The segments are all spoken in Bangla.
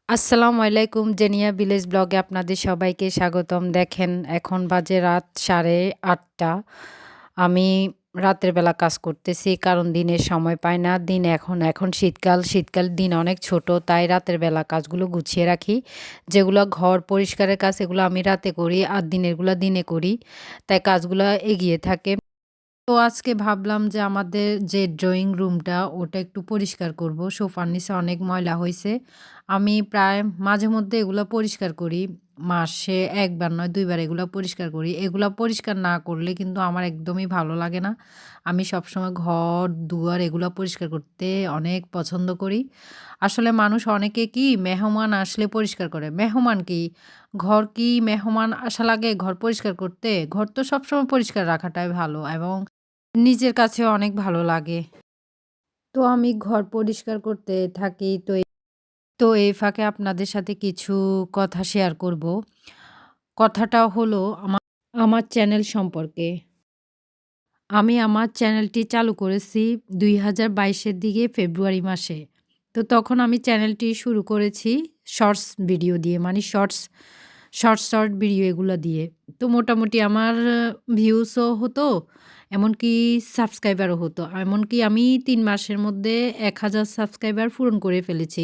আসসালামু আলাইকুম জেনিয়া ভিলেজ ব্লগে আপনাদের সবাইকে স্বাগতম। দেখেন এখন বাজে রাত 8:30। আমি রাতের বেলা কাজ করতেছি কারণ দিনের সময় পাই না। এখন শীতকাল দিন অনেক ছোট, তাই রাতের বেলা কাজগুলো গুছিয়ে রাখি। যেগুলো ঘর পরিষ্কারের কাজ এগুলো আমি রাতে করি আর দিনেরগুলা দিনে করি, তাই কাজগুলা এগিয়ে থাকে। তো আজকে ভাবলাম যে আমাদের যে ড্রয়িং রুমটা ওটা একটু পরিষ্কার করব। সোফার নিচে অনেক ময়লা হইছে। আমি প্রায় মাঝে মধ্যে এগুলা পরিষ্কার করি। মাসে ১ বার নয় ২ বার এগুলা পরিষ্কার করি। এগুলা পরিষ্কার না করলে কিন্তু আমার একদমই ভালো লাগে না। আমি সবসময় ঘর-দুয়ার এগুলা পরিষ্কার করতে অনেক পছন্দ করি। আসলে মানুষ অনেকে কি মেহমান আসলে পরিষ্কার করে। মেহমান কি? ঘর কি মেহমান আসা লাগে ঘর পরিষ্কার করতে? ঘর তো সবসময় পরিষ্কার রাখাটাই ভালো এবং নিজের কাছেও অনেক ভালো লাগে। তো আমি ঘর পরিষ্কার করতে থাকি। তো এই ফাঁকে আপনাদের সাথে কিছু কথা শেয়ার করব। কথাটা হলো আমার চ্যানেল সম্পর্কে। আমি আমার চ্যানেলটি চালু করেছি ২০২২ এর দিকে ফেব্রুয়ারি মাসে। তো তখন আমি চ্যানেলটি শুরু করেছি শর্টস ভিডিও দিয়ে, মানে শর্ট ভিডিও এগুলো দিয়ে। তো মোটামুটি আমার ভিউসও হতো, এমনকি সাবস্ক্রাইবারও হতো। এমনকি আমি ৩ মাসের মধ্যে ১,০০০ সাবস্ক্রাইবার পূরণ করে ফেলেছি।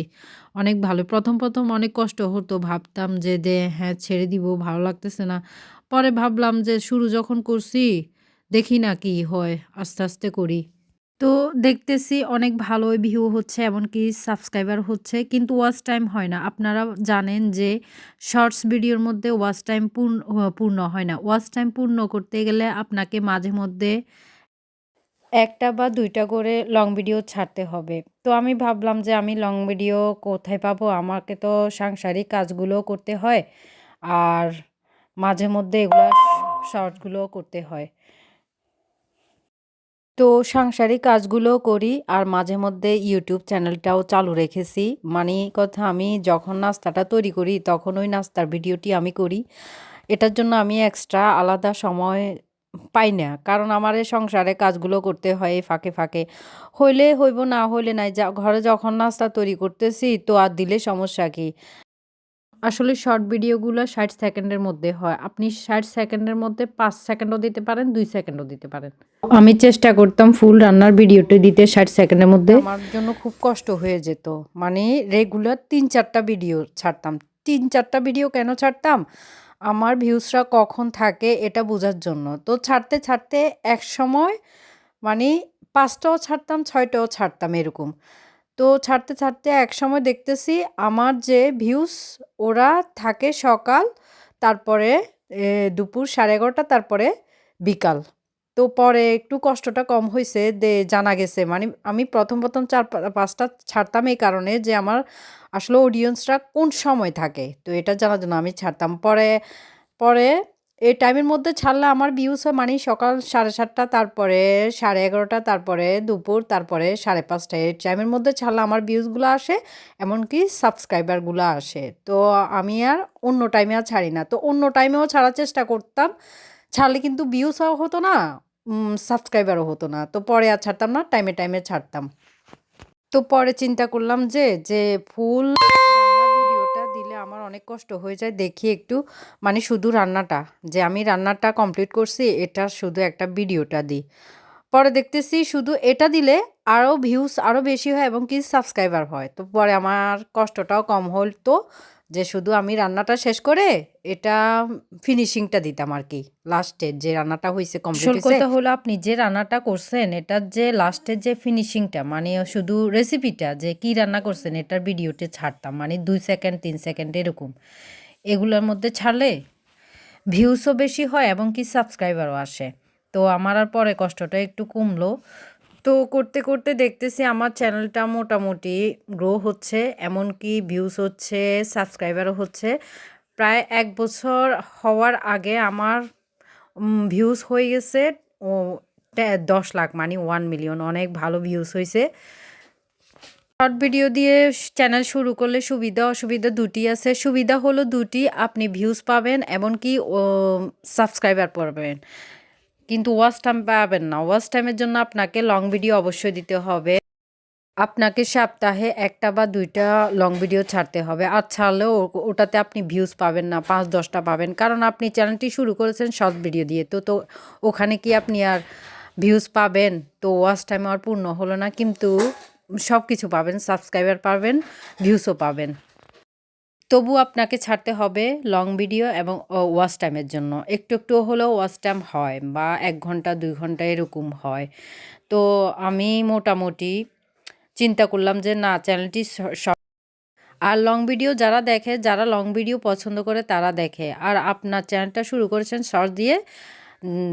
অনেক ভালো। ১ম অনেক কষ্ট হতো। ভাবতাম যে হ্যাঁ, ছেড়ে দিব, ভালো লাগতেছে না। পরে ভাবলাম যে শুরু যখন করছি দেখি না কি হয়, আস্তে করি। তো দেখতেছি অনেক ভালোই ভিউ হচ্ছে, এমনকি সাবস্ক্রাইবার হচ্ছে, কিন্তু ওয়াচ টাইম হয় না। আপনারা জানেন যে শর্টস ভিডিওর মধ্যে ওয়াচ টাইম পূর্ণ হয় না। ওয়াচ টাইম পূর্ণ করতে গেলে আপনাকে মাঝে মধ্যে ১ টা বা ২ টা করে লং ভিডিও ছাড়তে হবে। তো আমি ভাবলাম যে আমি লং ভিডিও কোথায় পাবো? আমাকে তো সাংসারিক কাজগুলোও করতে হয়। আর মাঝে মধ্যে এগুলা শর্টসগুলোও করতে হয়। তো সাংসারিক কাজগুলোও করি আর মাঝে মধ্যে ইউটিউব চ্যানেলটাও চালু রেখেছি। মানে কথা, আমি যখন নাস্তাটা তৈরি করি তখন ওই নাস্তার ভিডিওটি আমি করি। এটার জন্য আমি এক্সট্রা আলাদা সময় পাই না। কারণ আমার এই সংসারে কাজগুলো করতে হয় এই ফাঁকে। হইলে হইব, না হইলে নাই। ঘরে যখন নাস্তা তৈরি করতেছি তো আর দিলে সমস্যা কি? আসলে শর্ট ভিডিওগুলো ৬০ সেকেন্ডের মধ্যে হয়। আপনি ৬০ সেকেন্ডের মধ্যে ৫ সেকেন্ডও দিতে পারেন, ২ সেকেন্ডও দিতে পারেন। আমি চেষ্টা করতাম ফুল রান্নার ভিডিওটি দিতে ৬০ সেকেন্ডের মধ্যে। আমার জন্য খুব কষ্ট হয়ে যেত। মানে রেগুলার ৩-৪ টা ভিডিও ছাড়তাম। ৩-৪ টা ভিডিও কেন ছাড়তাম? আমার ভিউজরা কখন থাকে এটা বোঝার জন্য। তো ছাড়তে একসময় মানে ৫ টাও ছাড়তাম, ৬ টাও ছাড়তাম এরকম। তো ছাড়তে একসময় দেখতেছি আমার যে ভিউজ ওরা থাকে সকাল, তারপরে দুপুর 11:30, তারপরে বিকাল। তো পরে একটু কষ্টটা কম হইছে, জানা গেছে। মানে আমি ১ম ৪-৫ টা ছাড়তাম এই কারণে যে আমার আসলে অডিয়েন্সরা কোন সময় থাকে। তো এটা জানার জন্য আমি ছাড়তাম। পরে এই টাইমের মধ্যে ছাড়লে আমার ভিউজ হয় মানে সকাল 7:30, তারপরে 11:30, তারপরে দুপুর, তারপরে 5:30। এই টাইমের মধ্যে ছাড়লে আমার ভিউজগুলো আসে, এমনকি সাবস্ক্রাইবারগুলো আসে। তো আমি আর অন্য টাইমে আর ছাড়ি না। তো অন্য টাইমেও ছাড়ার চেষ্টা করতাম। ছাড়লে কিন্তু ভিউসও হতো না, সাবস্ক্রাইবারও হতো না। তো পরে আর ছাড়তাম না, টাইমে ছাড়তাম। তো পরে চিন্তা করলাম যে ফুল রান্নার ভিডিওটা দিলে আমার অনেক কষ্ট হয়ে যায়। দেখি একটু মানে শুধু রান্নাটা, যে আমি রান্নাটা কমপ্লিট করছি এটা শুধু একটা ভিডিওটা দিই। পরে দেখতেছি শুধু এটা দিলে আরও ভিউজ আরও বেশি হয় এবং কি সাবস্ক্রাইবার হয়। তো পরে আমার কষ্টটাও কম হতো যে শুধু আমি রান্নাটা শেষ করে এটা ফিনিশিংটা দিতাম আরকি। লাস্টের যে রান্নাটা হইছে, কমপ্লিট আসল হইছে। কথা হলো আপনি যে রান্নাটা করছেন এটার যে লাস্টের যে ফিনিশিংটা, মানে শুধু রেসিপিটা যে কি রান্না করছেন এটার ভিডিওতে ছাড়তাম, মানে 2 সেকেন্ড 3 সেকেন্ড এরকম। এগুলোর মধ্যে ছাড়লে ভিউসও বেশি হয় এবং কি সাবস্ক্রাইবারও আসে। তো আমার আর পরে কষ্টটা একটু কমলো। তো করতে দেখতেছি আমার চ্যানেলটা মোটামুটি গ্রো হচ্ছে, এমনকি ভিউস হচ্ছে, সাবস্ক্রাইবারও হচ্ছে। প্রায় ১ বছর হওয়ার আগে আমার ভিউজ হয়ে গেছে ও ১০ লাখ, মানে 1 মিলিয়ন। অনেক ভালো ভিউজ হয়েছে। শর্ট ভিডিও দিয়ে চ্যানেল শুরু করলে সুবিধা অসুবিধা দুটি আছে। সুবিধা হলো দুটি, আপনি ভিউজ পাবেন এমনকি সাবস্ক্রাইবার পাবেন, কিন্তু ওয়াচ টাইম পাবেন না। ওয়াচ টাইমের জন্য আপনাকে লং ভিডিও অবশ্যই দিতে হবে। আপনাকে সপ্তাহে ১ টা বা ২ টা লং ভিডিও ছাড়তে হবে। আর ছাড়লেও ওটাতে আপনি ভিউজ পাবেন না, ৫-১০ টা পাবেন। কারণ আপনি চ্যানেলটি শুরু করেছেন শর্ট ভিডিও দিয়ে। তো ওখানে কি আপনি আর ভিউজ পাবেন? তো ওয়াচ টাইম আর পূর্ণ হলো না। কিন্তু সবকিছু পাবেন, সাবস্ক্রাইবার পাবেন, ভিউজও পাবেন। তবুও আপনাকে ছাড়তে হবে লং ভিডিও এবং ওয়াচ টাইমের জন্য। একটু হলেও ওয়াচ টাইম হয় বা ১ ঘন্টা ২ ঘন্টা এরকম হয়। তো আমি মোটামুটি চিন্তা করলাম যে না, চ্যানেলটি আর লং ভিডিও যারা দেখে, যারা লং ভিডিও পছন্দ করে তারা দেখে। আর আপনার চ্যানেলটা শুরু করেছেন শর্টস দিয়ে।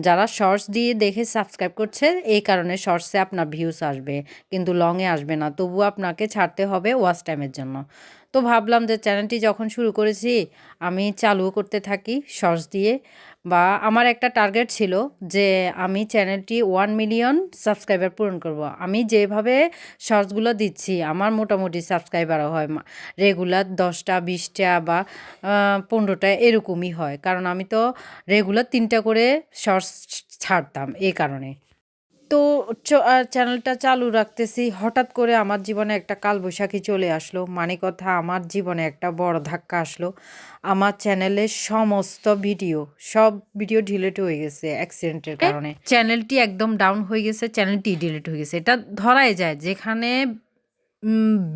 যারা শর্টস দিয়ে দেখে সাবস্ক্রাইব করছে, এই কারণে শর্টসে আপনার ভিউজ আসবে। কিন্তু লংয়ে আসবে না। তবুও আপনাকে ছাড়তে হবে ওয়াচ টাইমের জন্য। তো ভাবলাম যে চ্যানেলটি যখন শুরু করেছি, আমি চালুও করতে থাকি শর্টস দিয়ে। বা আমার একটা টার্গেট ছিল যে আমি চ্যানেলটি ১ মিলিয়ন সাবস্ক্রাইবার পূরণ করব। আমি যেভাবে শর্টসগুলো দিচ্ছি আমার মোটামুটি সাবস্ক্রাইবারও হয়। রেগুলার ১০ টা ২০ টা বা ১৫ টা এরকমই হয়। কারণ আমি তো রেগুলার ৩ টা করে শর্টস ছাড়তাম এই কারণে। তো চ্যানেলটা চালু রাখতেছি। হঠাৎ করে আমার জীবনে একটা কালবৈশাখী চলে আসলো। মানে কথা, আমার জীবনে একটা বড় ধাক্কা আসলো। আমার চ্যানেলের সমস্ত ভিডিও, সব ভিডিও ডিলিট হয়ে গেছে অ্যাক্সিডেন্টের কারণে। চ্যানেলটি একদম ডাউন হয়ে গেছে, চ্যানেলটি ডিলিট হয়ে গেছে। এটা ধরাই যায় যেখানে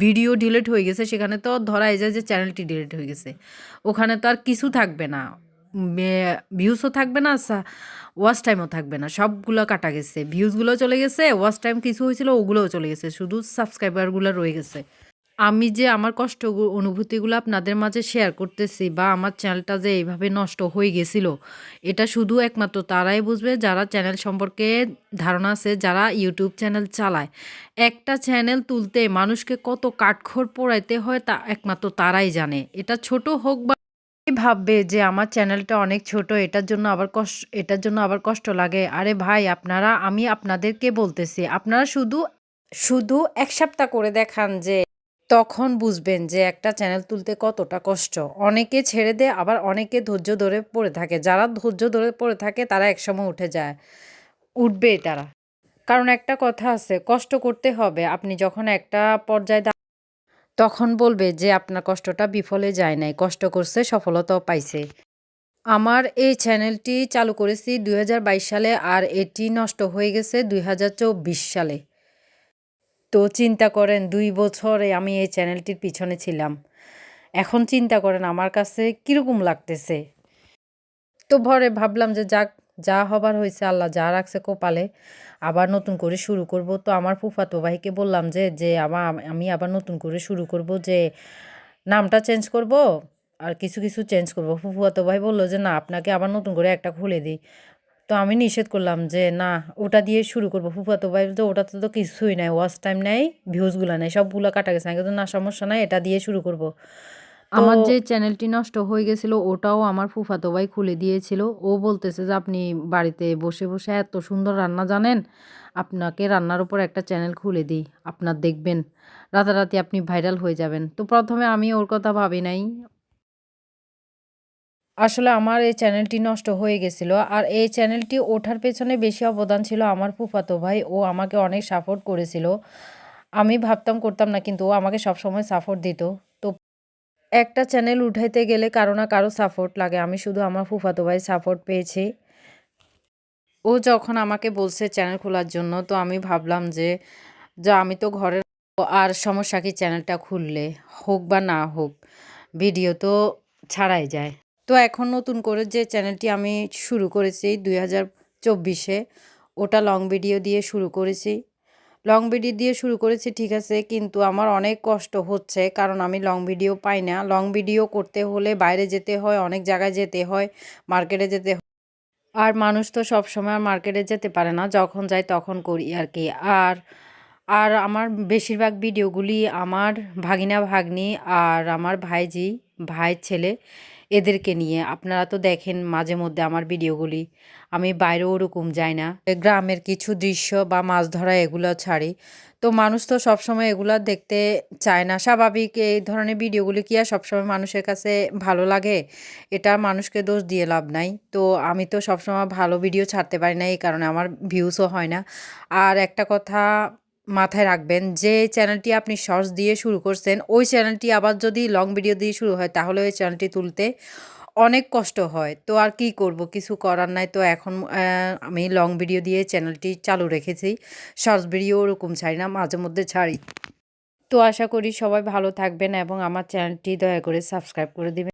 ভিডিও ডিলিট হয়ে গেছে সেখানে তো ধরাই যায় যে চ্যানেলটি ডিলিট হয়ে গেছে। ওখানে তো আর কিছু থাকবে না। ভিউজও থাকবে না, ওয়াচ টাইমও থাকবে না। সবগুলো কাটা গেছে। ভিউজগুলো চলে গেছে, ওয়াচ টাইম কিছু হয়েছিল ওগুলোও চলে গেছে। শুধু সাবস্ক্রাইবারগুলো রয়ে গেছে। আমি যে আমার অনুভূতিগুলো আপনাদের মাঝে শেয়ার করতেছি বা আমার চ্যানেলটা যে এইভাবে নষ্ট হয়ে গেছিল, এটা শুধু একমাত্র তারাই বুঝবে যারা চ্যানেল সম্পর্কে ধারণা আছে, যারা ইউটিউব চ্যানেল চালায়। একটা চ্যানেল তুলতে মানুষকে কত কাঠখড় পোড়াইতে হয় তা একমাত্র তারাই জানে। এটা ছোট হোক বা ভাববে যে আমার চ্যানেলটা অনেক ছোট, এটার জন্য আবার কষ্ট লাগে। আরে ভাই, আমি আপনাদেরকে বলতেছি, আপনারা শুধু শুধু ১ সপ্তাহ করে দেখান যে তখন বুঝবেন যে একটা চ্যানেল তুলতে কতটা কষ্ট। অনেকে ছেড়ে দেয়, আবার অনেকে ধৈর্য ধরে পড়ে থাকে। যারা ধৈর্য ধরে পড়ে থাকে তারা একসময় উঠে যায়। উঠবেই তারা। কারণ একটা কথা আছে, কষ্ট করতে হবে। আপনি যখন একটা পর্যায়ে তখন বলবে যে আপনার কষ্টটা বিফলে যায় নাই। কষ্ট করছে, সফলতাও পাইছে। আমার এই চ্যানেলটি চালু করেছি ২০২২ সালে আর এটি নষ্ট হয়ে গেছে ২০২৪ সালে। তো চিন্তা করেন ২ বছরে আমি এই চ্যানেলটির পিছনে ছিলাম। এখন চিন্তা করেন আমার কাছে কিরকম লাগতেছে। তো ভরে ভাবলাম যে যাক, যা হবার হইছে, আল্লাহ যা রাখছে কপালে, আবার নতুন করে শুরু করব। তো আমার ফুফাতো ভাইকে বললাম যে আমি আবার নতুন করে শুরু করব, যে নামটা চেঞ্জ করব আর কিছু চেঞ্জ করব। ফুফাতো ভাই বলল যে না, আপনাকে আবার নতুন করে একটা খুলে দিই। তো আমি নিষেধ করলাম যে না, ওটা দিয়ে শুরু করব। ফুফাতো ভাই যে ওটাতে তো কিছুই নাই, ওয়াচ টাইম নাই, ভিউজগুলা নাই, সবগুলা কাটা গেছে। আমি কিন্তু না, সমস্যা নাই, এটা দিয়ে শুরু করব। আমার যে চ্যানেলটি নষ্ট হয়ে গেছিল ওটাও আমার ফুফাতো ভাই খুলে দিয়েছিল। ও বলতেছে যে আপনি বাড়িতে বসে এত সুন্দর রান্না জানেন, আপনাকে রান্নার উপর একটা চ্যানেল খুলে দিই, আপনার দেখবেন রাতারাতি আপনি ভাইরাল হয়ে যাবেন। তো প্রথমে আমি ওর কথা ভাবি নাই। আসলে আমার এই চ্যানেলটি নষ্ট হয়ে গেছিল। আর এই চ্যানেলটি ওঠার পেছনে বেশি অবদান ছিল আমার ফুফাতো ভাই। ও আমাকে অনেক সাপোর্ট করেছিল। আমি ভাবতাম করতাম না, কিন্তু ও আমাকে সবসময় সাপোর্ট দিত। তো একটা চ্যানেল উঠাইতে গেলে কারো না কারো সাপোর্ট লাগে। আমি শুধু আমার ফুফাতো ভাইয়ের সাপোর্ট পেয়েছি। ও যখন আমাকে বলছে চ্যানেল খোলার জন্য, তো আমি ভাবলাম যে আমি তো ঘরে, আর সমস্যা কি চ্যানেলটা খুললে? হোক বা না হোক, ভিডিও তো ছাড়াই যায়। তো এখন নতুন করে যে চ্যানেলটি আমি শুরু করেছি ২০২৪-এ, ওটা লং ভিডিও দিয়ে শুরু করেছি। লং ভিডিও দিয়ে শুরু করেছি ঠিক আছে, কিন্তু আমার অনেক কষ্ট হচ্ছে কারণ আমি লং ভিডিও পাই না। লং ভিডিও করতে হলে বাইরে যেতে হয়, অনেক জায়গায় যেতে হয়, মার্কেটে যেতে হয়। আর মানুষ তো সবসময় আর মার্কেটে যেতে পারে না, যখন যাই তখন করি আর কি। আর আর আমার বেশিরভাগ ভিডিওগুলি আমার ভাগিনা ভাগ্নি আর আমার ভাইজি, ভাইয়ের ছেলে, এদেরকে নিয়ে। আপনারা তো দেখেন মাঝে মধ্যে আমার ভিডিওগুলি। আমি বাইরেও ওরকম যাই না, গ্রামের কিছু দৃশ্য বা মাছ ধরা এগুলো ছাড়ি। তো মানুষ তো সবসময় এগুলা দেখতে চায় না, স্বাভাবিক। এই ধরনের ভিডিওগুলি কি আর সবসময় মানুষের কাছে ভালো লাগে? এটা মানুষকে দোষ দিয়ে লাভ নাই। তো আমি তো সবসময় ভালো ভিডিও ছাড়তে পারি না, এই কারণে আমার ভিউজও হয় না। আর একটা কথা, মাথায় রাখবেন যে চ্যানেলটি আপনি শর্টস দিয়ে শুরু করছেন ওই চ্যানেলটি আবার যদি লং ভিডিও দিয়ে শুরু হয় তাহলে ওই চ্যানেলটি তুলতে অনেক কষ্ট হয়। তো আর কি করব, কিছু করার নাই। তো এখন আমি লং ভিডিও দিয়ে চ্যানেলটি চালু রেখেছি। শর্টস ভিডিও ওরকম ছাড়ি না, মাঝে মধ্যে ছাড়ি। তো আশা করি সবাই ভালো থাকবেন এবং আমার চ্যানেলটি দয়া করে সাবস্ক্রাইব করে দিবেন।